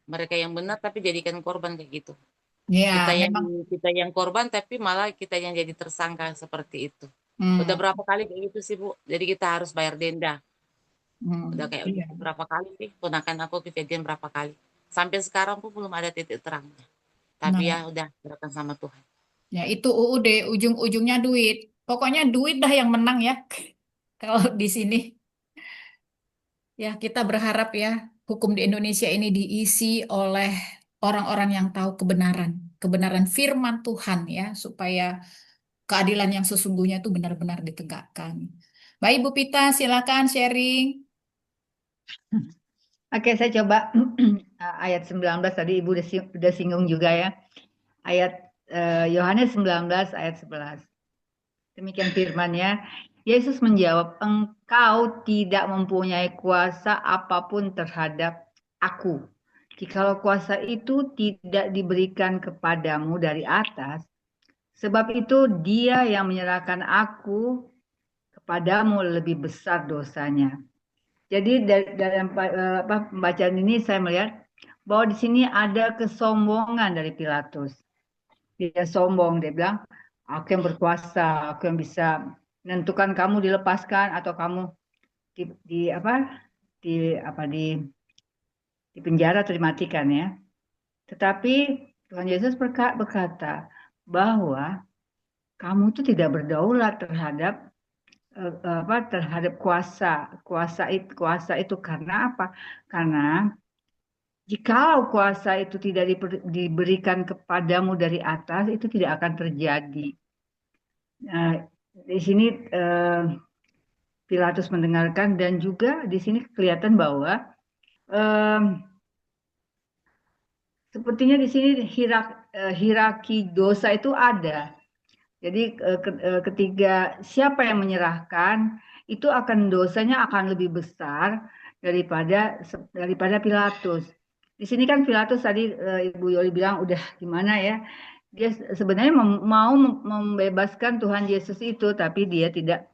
Mereka yang benar tapi jadikan korban kayak gitu. Ya, memang. Kita yang korban tapi malah kita yang jadi tersangka seperti itu. Udah berapa kali kayak gitu sih, Bu? Jadi kita harus bayar denda. Udah kayak Iya. berapa kali sih? Ponakan aku kejadian berapa kali. Sampai sekarang pun belum ada titik terangnya. Tapi Nah, ya udah, serahkan sama Tuhan. ya itu UUD ujung-ujungnya duit. Pokoknya duit dah yang menang ya. Kalau di sini ya kita berharap ya hukum di Indonesia ini diisi oleh orang-orang yang tahu kebenaran, kebenaran firman Tuhan ya, supaya keadilan yang sesungguhnya itu benar-benar ditegakkan. Baik, Bu Pita, silakan sharing. Oke, saya coba ayat 19 tadi Ibu udah singgung juga ya. Ayat Yohanes 19 ayat 11. Demikian firman-Nya. Yesus menjawab, engkau tidak mempunyai kuasa apapun terhadap aku. Jikalau kuasa itu tidak diberikan kepadamu dari atas, sebab itu dia yang menyerahkan aku kepadamu lebih besar dosanya. Jadi dalam pembacaan ini saya melihat bahwa di sini ada kesombongan dari Pilatus. Dia sombong, dia bilang, aku yang berkuasa, aku yang bisa menentukan kamu dilepaskan atau kamu di penjara atau dimatikan ya. Tetapi Tuhan Yesus berkata bahwa kamu itu tidak berdaulat terhadap kuasa itu karena apa? Karena jikalau kuasa itu tidak diberikan kepadamu dari atas, itu tidak akan terjadi. Nah, di sini Pilatus mendengarkan dan juga di sini kelihatan bahwa sepertinya di sini hierarki dosa itu ada. Jadi ketiga siapa yang menyerahkan itu akan dosanya akan lebih besar daripada Pilatus. Di sini kan Pilatus tadi Ibu Yoli bilang udah gimana ya? Dia sebenarnya mau membebaskan Tuhan Yesus itu, tapi dia tidak.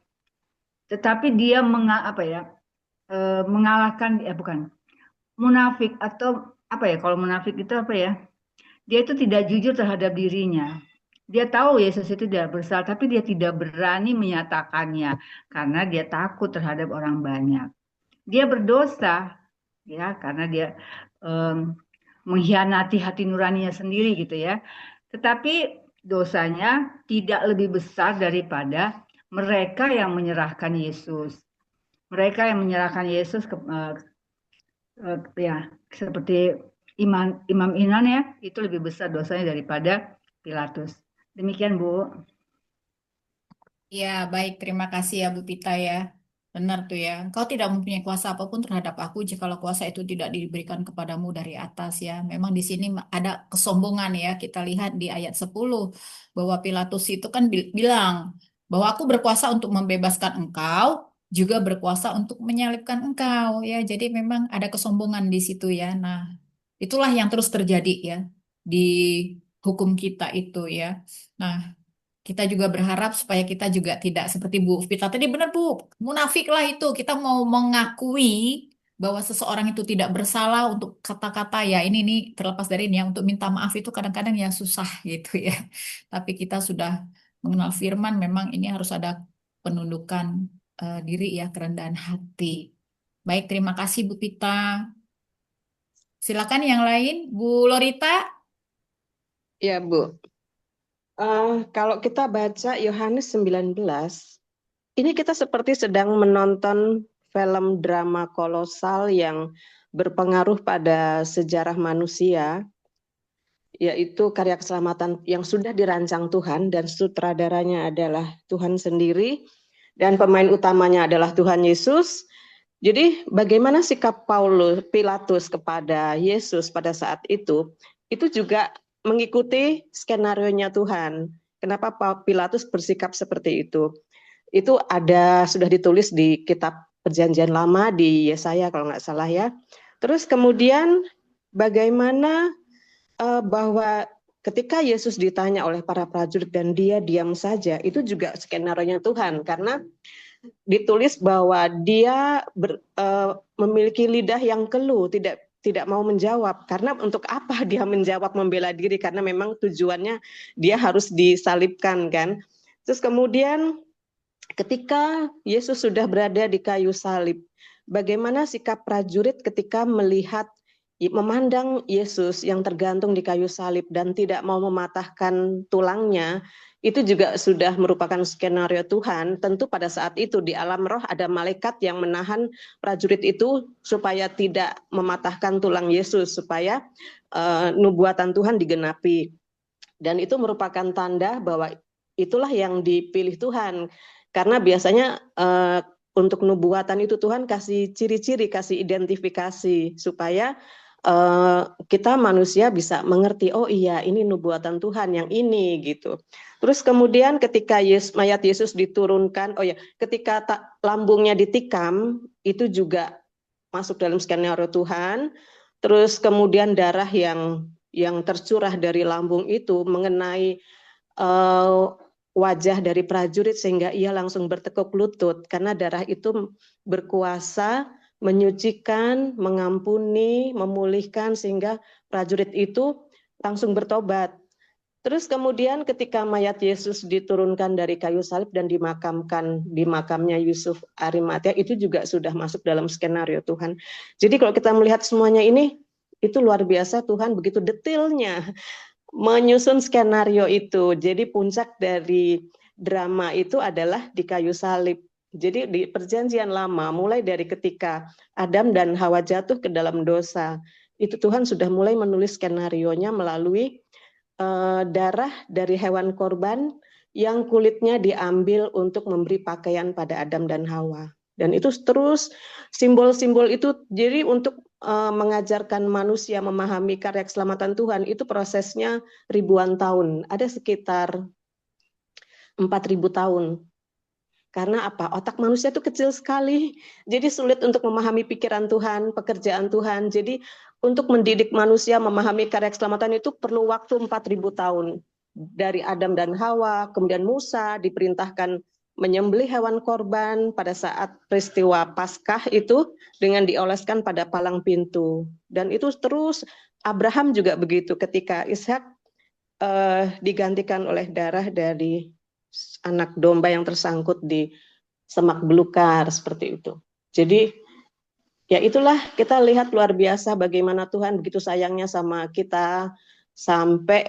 Tetapi dia mengalahkan bukan munafik atau apa ya? Kalau munafik itu apa ya? Dia itu tidak jujur terhadap dirinya. Dia tahu Yesus itu tidak bersalah, tapi dia tidak berani menyatakannya karena dia takut terhadap orang banyak. Dia berdosa, ya, karena dia mengkhianati hati nuraninya sendiri gitu ya. Tetapi dosanya tidak lebih besar daripada mereka yang menyerahkan Yesus. Mereka yang menyerahkan Yesus ya seperti Imam Inan ya, itu lebih besar dosanya daripada Pilatus. Demikian, Bu. Ya, baik. Terima kasih ya, Bu Pita ya. Benar tuh ya. Engkau tidak mempunyai kuasa apapun terhadap aku jikalau kuasa itu tidak diberikan kepadamu dari atas ya. Memang di sini ada kesombongan ya. Kita lihat di ayat 10 bahwa Pilatus itu kan bilang bahwa aku berkuasa untuk membebaskan engkau, juga berkuasa untuk menyalibkan engkau ya. Jadi memang ada kesombongan di situ ya. Nah, itulah yang terus terjadi ya di hukum kita itu ya. Nah, kita juga berharap supaya kita juga tidak seperti Bu Vita tadi, benar Bu, munafik lah itu. Kita mau mengakui bahwa seseorang itu tidak bersalah untuk kata-kata ya ini nih terlepas dari ini ya untuk minta maaf itu kadang-kadang ya susah gitu ya. Tapi kita sudah mengenal firman, memang ini harus ada penundukan diri ya, kerendahan hati. Baik, terima kasih Bu Pita. Silakan yang lain, Bu Lorita. Ya, Bu. Kalau kita baca Yohanes 19, ini kita seperti sedang menonton film drama kolosal yang berpengaruh pada sejarah manusia, yaitu karya keselamatan yang sudah dirancang Tuhan dan sutradaranya adalah Tuhan sendiri dan pemain utamanya adalah Tuhan Yesus. Jadi bagaimana sikap Pilatus kepada Yesus pada saat itu juga mengikuti skenario-nya Tuhan. Kenapa Pilatus bersikap seperti itu? Itu sudah ditulis di kitab Perjanjian Lama di Yesaya kalau nggak salah ya. Terus kemudian bagaimana bahwa ketika Yesus ditanya oleh para prajurit dan dia diam saja, itu juga skenario-nya Tuhan. Karena ditulis bahwa dia memiliki lidah yang keluh, tidak mau menjawab. Karena untuk apa dia menjawab membela diri? Karena memang tujuannya dia harus disalibkan kan. Terus kemudian ketika Yesus sudah berada di kayu salib, bagaimana sikap prajurit ketika memandang Yesus yang tergantung di kayu salib dan tidak mau mematahkan tulangnya? Itu juga sudah merupakan skenario Tuhan. Tentu pada saat itu di alam roh ada malaikat yang menahan prajurit itu supaya tidak mematahkan tulang Yesus, supaya nubuatan Tuhan digenapi. Dan itu merupakan tanda bahwa itulah yang dipilih Tuhan. Karena biasanya untuk nubuatan itu Tuhan kasih ciri-ciri, kasih identifikasi supaya kita manusia bisa mengerti, oh iya ini nubuatan Tuhan yang ini gitu. Terus kemudian ketika mayat Yesus diturunkan, ketika lambungnya ditikam, itu juga masuk dalam skenario Tuhan. Terus kemudian darah yang tercurah dari lambung itu mengenai wajah dari prajurit sehingga ia langsung bertekuk lutut karena darah itu berkuasa menyucikan, mengampuni, memulihkan sehingga prajurit itu langsung bertobat. Terus kemudian ketika mayat Yesus diturunkan dari kayu salib dan dimakamkan di makamnya Yusuf Arimatea, itu juga sudah masuk dalam skenario Tuhan. Jadi kalau kita melihat semuanya ini, itu luar biasa Tuhan begitu detailnya menyusun skenario itu. Jadi puncak dari drama itu adalah di kayu salib. Jadi di perjanjian lama, mulai dari ketika Adam dan Hawa jatuh ke dalam dosa, itu Tuhan sudah mulai menulis skenarionya melalui darah dari hewan korban yang kulitnya diambil untuk memberi pakaian pada Adam dan Hawa. Dan itu terus simbol-simbol itu jadi untuk mengajarkan manusia memahami karya keselamatan Tuhan, itu prosesnya ribuan tahun. Ada sekitar 4.000 tahun. Karena apa? Otak manusia itu kecil sekali, jadi sulit untuk memahami pikiran Tuhan, pekerjaan Tuhan. Jadi untuk mendidik manusia memahami karya keselamatan itu perlu waktu 4.000 tahun. Dari Adam dan Hawa, kemudian Musa diperintahkan menyembelih hewan korban pada saat peristiwa Paskah itu dengan dioleskan pada palang pintu. Dan itu terus Abraham juga begitu ketika Ishak digantikan oleh darah dari anak domba yang tersangkut di semak belukar seperti itu. Jadi ya itulah kita lihat luar biasa bagaimana Tuhan begitu sayangnya sama kita sampai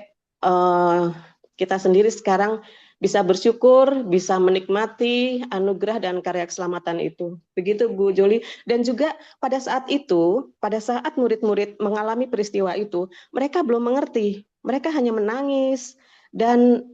kita sendiri sekarang bisa bersyukur, bisa menikmati anugerah dan karya keselamatan itu. Begitu Bu Joli. Dan juga pada saat itu, pada saat murid-murid mengalami peristiwa itu, mereka belum mengerti. Mereka hanya menangis dan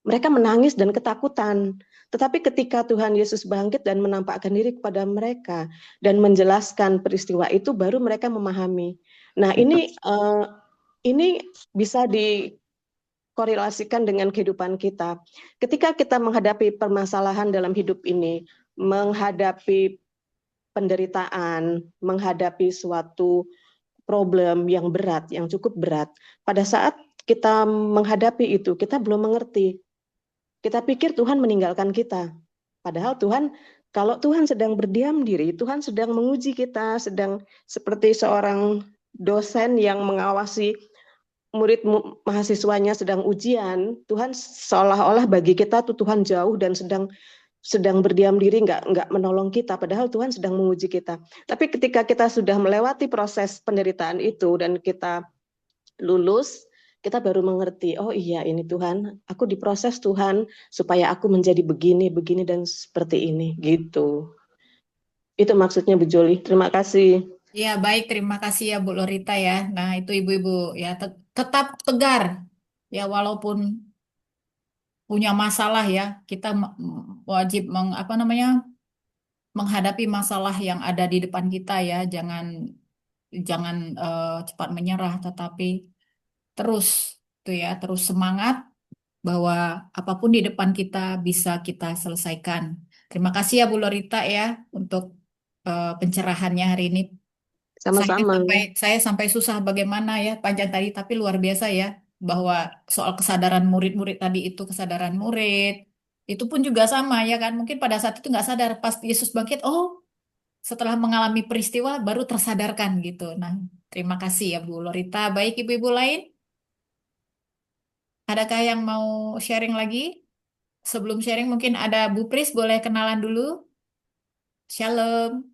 mereka menangis dan ketakutan. Tetapi ketika Tuhan Yesus bangkit dan menampakkan diri kepada mereka dan menjelaskan peristiwa itu, baru mereka memahami. Nah, ini bisa dikorelasikan dengan kehidupan kita. Ketika kita menghadapi permasalahan dalam hidup ini, menghadapi penderitaan, menghadapi suatu problem yang berat, yang cukup berat, pada saat kita menghadapi itu, kita belum mengerti. Kita pikir Tuhan meninggalkan kita. Padahal kalau Tuhan sedang berdiam diri, Tuhan sedang menguji kita, sedang seperti seorang dosen yang mengawasi murid mahasiswanya sedang ujian. Tuhan seolah-olah bagi kita tuh Tuhan jauh dan sedang berdiam diri, nggak menolong kita. Padahal Tuhan sedang menguji kita. Tapi ketika kita sudah melewati proses penderitaan itu dan kita lulus, kita baru mengerti, oh iya ini Tuhan, aku diproses Tuhan supaya aku menjadi begini, dan seperti ini, gitu. Itu maksudnya Bu Joli. Terima kasih. Ya, baik, terima kasih ya Bu Lorita ya. Nah, itu ibu-ibu ya tetap tegar ya walaupun punya masalah ya. Kita wajib menghadapi masalah yang ada di depan kita ya. Jangan cepat menyerah, tetapi terus terus semangat bahwa apapun di depan kita bisa kita selesaikan. Terima kasih ya Bu Lorita ya untuk pencerahannya hari ini. Sama-sama. Saya sampai susah bagaimana ya panjang tadi, tapi luar biasa ya bahwa soal kesadaran murid-murid tadi itu kesadaran murid, Itu pun juga sama ya kan. Mungkin pada saat itu nggak sadar. Pas Yesus bangkit, oh setelah mengalami peristiwa baru tersadarkan gitu. Nah, terima kasih ya Bu Lorita. Baik ibu-ibu lain, adakah yang mau sharing lagi? Sebelum sharing mungkin ada Bu Pris, boleh kenalan dulu. Shalom,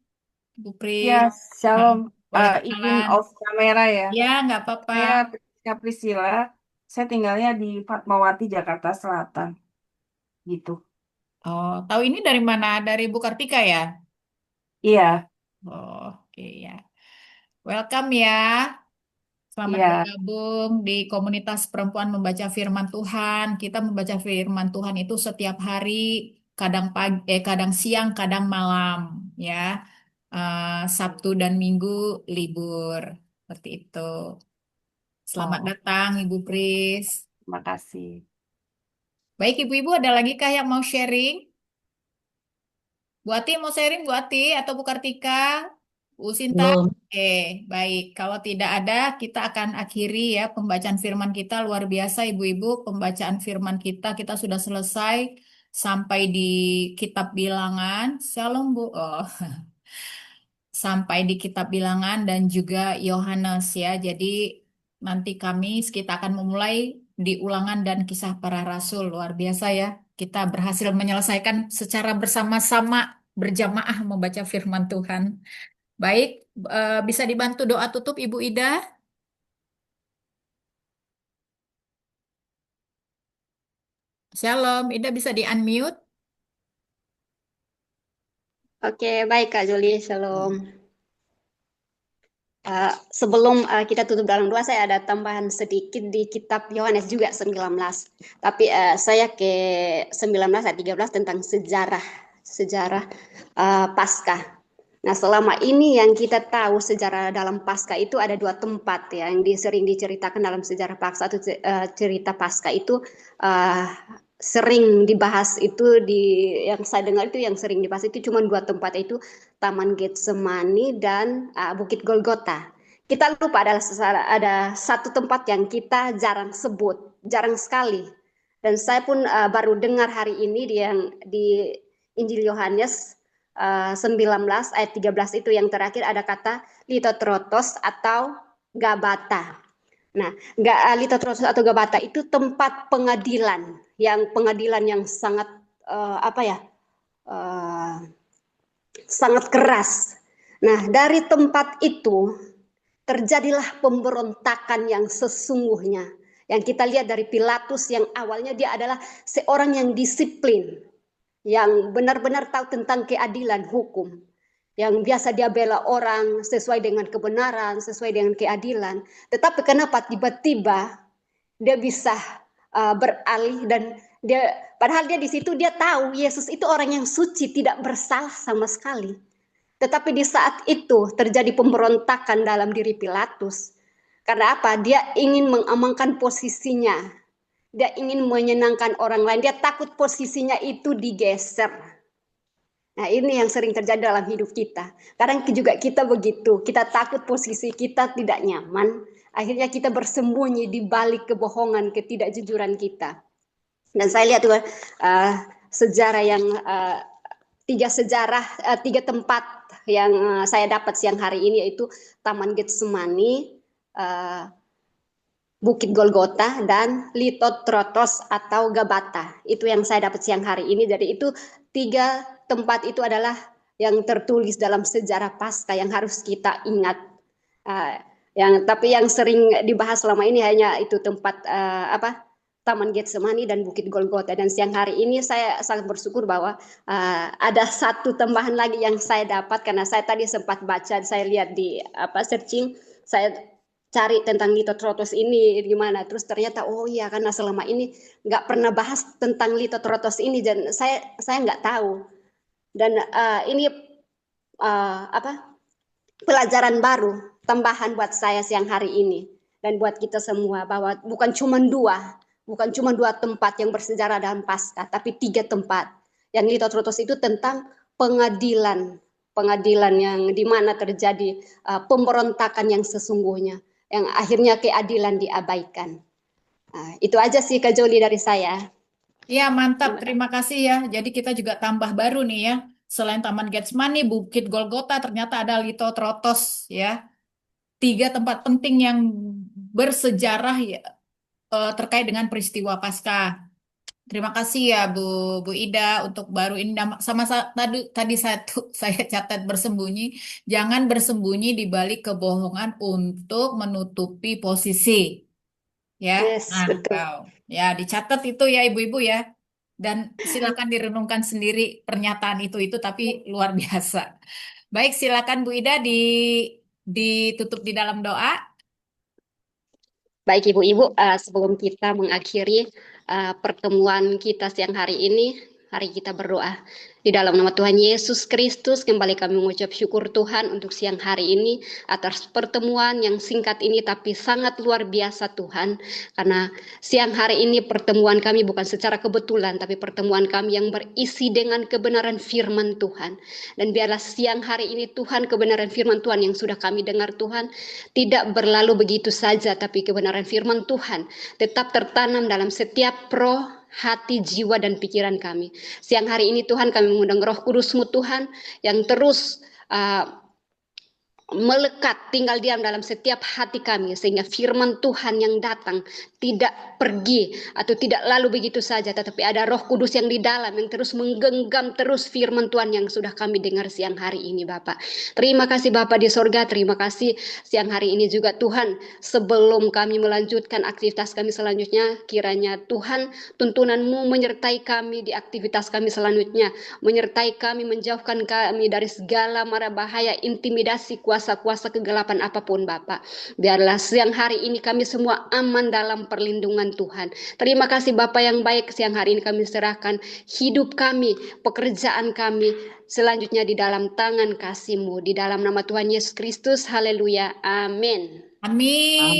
Bu Ya, Pris. Nah, shalom. boleh Izin kenalan. off kamera ya. Ya, nggak apa-apa. Saya Priscilla Priscilla. Saya tinggalnya di Fatmawati, Jakarta Selatan. Gitu. Oh, tahu ini dari mana? Dari Bu Kartika ya? Iya, Oh, oke ya. Welcome ya. Selamat iya. bergabung di komunitas perempuan membaca firman Tuhan. Kita membaca firman Tuhan itu setiap hari, kadang pagi, kadang siang, kadang malam, ya. Sabtu dan Minggu libur, seperti itu. Selamat Oh, datang, Ibu Pris. terima kasih. Baik, ibu-ibu, ada lagi kah yang mau sharing? Bu Ati mau sharing, Bu Ati atau Bu Kartika? Bu Sinta? Belum. Baik. Kalau tidak ada, kita akan akhiri ya pembacaan firman kita. Luar biasa, ibu-ibu. Pembacaan firman kita sudah selesai sampai di kitab Bilangan. Shalom, Bu. Oh, sampai di kitab Bilangan dan juga Yohanes ya. Jadi nanti kita akan memulai di Ulangan dan Kisah Para Rasul. Luar biasa ya. Kita berhasil menyelesaikan secara bersama-sama berjamaah membaca firman Tuhan. Baik, bisa dibantu doa tutup Ibu Ida? Shalom, Ida bisa di-unmute? Oke, baik Kak Juli, shalom. Sebelum kita tutup dalam doa, saya ada tambahan sedikit di kitab Yohanes juga 19. Tapi saya ke 19 ayat 13 tentang sejarah Paskah. Nah, selama ini yang kita tahu sejarah dalam Paskah itu ada dua tempat ya yang sering diceritakan dalam sejarah Paskah atau cerita Paskah itu sering dibahas itu yang saya dengar itu yang sering dibahas itu cuma dua tempat itu Taman Getsemani dan Bukit Golgota. Kita lupa ada satu tempat yang kita jarang sebut, jarang sekali. Dan saya pun baru dengar hari ini di Injil Yohanes 19 ayat 13 itu yang terakhir ada kata Litotrotos atau Gabata. Nah, Litotrotos atau Gabata itu tempat pengadilan yang sangat sangat keras. Nah, dari tempat itu terjadilah pemberontakan yang sesungguhnya. Yang kita lihat dari Pilatus yang awalnya dia adalah seorang yang disiplin, yang benar-benar tahu tentang keadilan hukum, yang biasa dia bela orang sesuai dengan kebenaran, sesuai dengan keadilan. Tetapi kenapa tiba-tiba dia bisa beralih dan padahal dia di situ dia tahu Yesus itu orang yang suci, tidak bersalah sama sekali. Tetapi di saat itu terjadi pemberontakan dalam diri Pilatus. Karena apa? Dia ingin mengamankan posisinya. Dia ingin menyenangkan orang lain. Dia takut posisinya itu digeser. Nah, ini yang sering terjadi dalam hidup kita. Kadang juga kita begitu. Kita takut posisi kita tidak nyaman. Akhirnya kita bersembunyi di balik kebohongan, ketidakjujuran kita. Dan saya lihat sejarah yang tiga tempat yang saya dapat siang hari ini yaitu Taman Getsemani, Bukit Golgota, dan Litotrotos atau Gabata. Itu yang saya dapat siang hari ini. Jadi itu tiga tempat itu adalah yang tertulis dalam sejarah Paskah yang harus kita ingat. Tapi yang sering dibahas selama ini hanya itu tempat Taman Getsemani dan Bukit Golgota. Dan siang hari ini saya sangat bersyukur bahwa ada satu tambahan lagi yang saya dapat karena saya tadi sempat baca, saya lihat di searching, saya cari tentang Litotrotos ini gimana. Terus ternyata oh iya karena selama ini nggak pernah bahas tentang Litotrotos ini dan saya nggak tahu. Dan ini pelajaran baru tambahan buat saya siang hari ini dan buat kita semua bahwa bukan cuma dua tempat yang bersejarah dalam Paskah, tapi tiga tempat. Yang Litotrotos itu tentang pengadilan yang di mana terjadi pemberontakan yang sesungguhnya, yang akhirnya keadilan diabaikan. Itu aja sih Kak Joli dari saya. Ya, mantap. Terima Terima kasih ya. Jadi kita juga tambah baru nih ya. Selain Taman Getsemani, Bukit Golgota, ternyata ada Litotrotos ya. 3 tempat penting yang bersejarah ya, terkait dengan peristiwa Paskah. Terima kasih ya Bu Ida untuk baru ini sama tadi satu saya catat bersembunyi. Jangan bersembunyi di balik kebohongan untuk menutupi posisi. Ya, Yes, betul. ya dicatat itu ya ibu-ibu ya. Dan silakan direnungkan sendiri pernyataan itu tapi luar biasa. Baik, silakan Bu Ida ditutup di dalam doa. Baik Ibu-Ibu, sebelum kita mengakhiri pertemuan kita siang hari ini, mari kita berdoa. Di dalam nama Tuhan Yesus Kristus, kembali kami mengucap syukur Tuhan untuk siang hari ini atas pertemuan yang singkat ini tapi sangat luar biasa Tuhan. Karena siang hari ini pertemuan kami bukan secara kebetulan, tapi pertemuan kami yang berisi dengan kebenaran firman Tuhan. Dan biarlah siang hari ini Tuhan, kebenaran firman Tuhan yang sudah kami dengar Tuhan, tidak berlalu begitu saja, tapi kebenaran firman Tuhan tetap tertanam dalam setiap roh, hati, jiwa, dan pikiran kami. Siang hari ini Tuhan kami mengundang Roh Kudus-Mu Tuhan yang terus melekat, tinggal diam dalam setiap hati kami, sehingga firman Tuhan yang datang tidak pergi atau tidak lalu begitu saja, tetapi ada Roh Kudus yang di dalam yang terus menggenggam terus firman Tuhan yang sudah kami dengar siang hari ini Bapak. Terima kasih Bapak di sorga, terima kasih siang hari ini juga Tuhan. Sebelum kami melanjutkan aktivitas kami selanjutnya, kiranya Tuhan tuntunan-Mu menyertai kami di aktivitas kami selanjutnya, menyertai kami, menjauhkan kami dari segala mara bahaya, intimidasi, kuasa-kuasa kegelapan apapun Bapak. Biarlah siang hari ini kami semua aman dalam perlindungan Tuhan. Terima kasih Bapak yang baik, siang hari ini kami serahkan hidup kami, pekerjaan kami selanjutnya di dalam tangan kasih-Mu. Di dalam nama Tuhan Yesus Kristus, haleluya, amin. Amin.